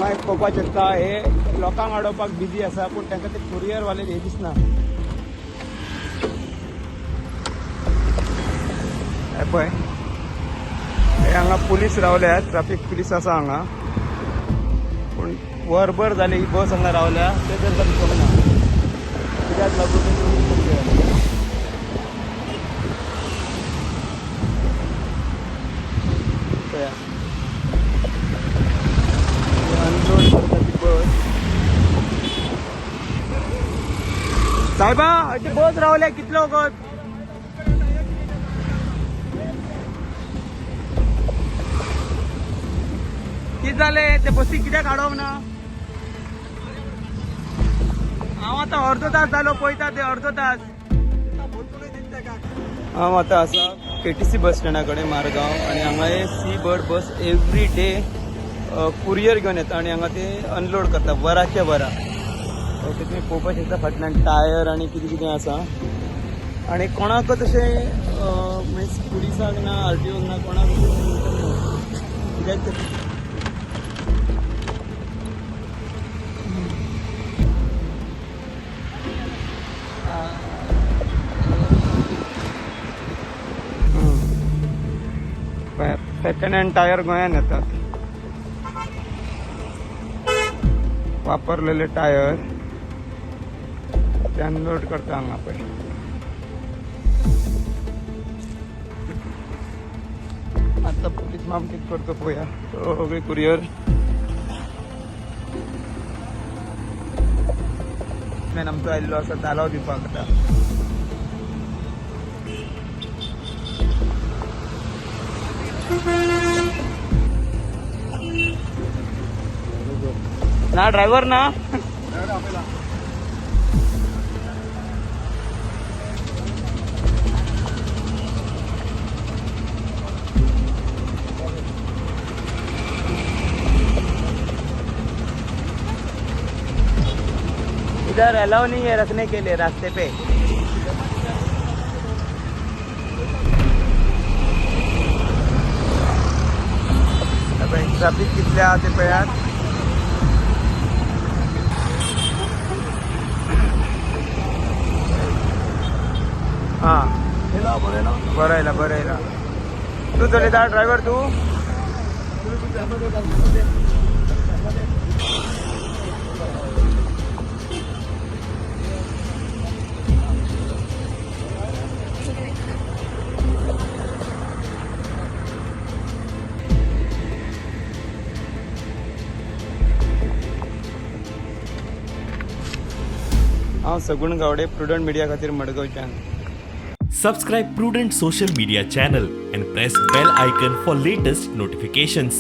हांगा एक पळोवपाक शकता हे लोकांक अडोवपाक बिजी आसा पूण तांकां ते कुरियर वाले हे दिसना. हे पळय हे हांगा पुलीस रावल्यात, ट्रॅफिक पुलीस आसा हांगा. पूण वरभर जाली ही बस हांगा रावल्या ते तांकां दिसूंक ना कित्याक लागून ते अनलोड करता ती बस. साहेबा अशी बस रावल्या कितलो वगत कितें जालें ते बसी कित्याक हाडप ना. हांव आतां अर्दो तास जालो पळयता ते अर्दो तास. हांव आतां आसा KTC बस स्टँडा कडेन मारगांव आनी हांगा हे सी बर्ड बस एवरी डे कुरियर घेवन येता आनी हांगा ते अनलोड करता वराच्या वरा. ओके तुमी पळोवपाक शकता फाटल्यान टायर आनी कितें कितें आसा. आनी कोणाकच अशें मिन्स पुलिसाक ना RTOक ना कोणाक कित्याक सेकंड हँड टायर गोंयान येतात. वापरलेले टायर ते अनलोड करता हांगा पळय. आता पुलीस माम कितें करता पळोवया. सगळे कुरियर मॅन आमचो आयिल्लो आसा तालाव दिवपाक आतां. ना ड्रायव्हर ना इधर अलाउ नहीं है रखने के लिए रास्ते पे. ट्रॅफिक कितले आहा ते पळयात. हां बरयला बरयला. तू चलयता ड्रायव्हर तू. हांव सगुण गावडे प्रुडंट मिडिया खातीर मडगांवच्यान. Subscribe Prudent social media channel and press bell icon for latest notifications.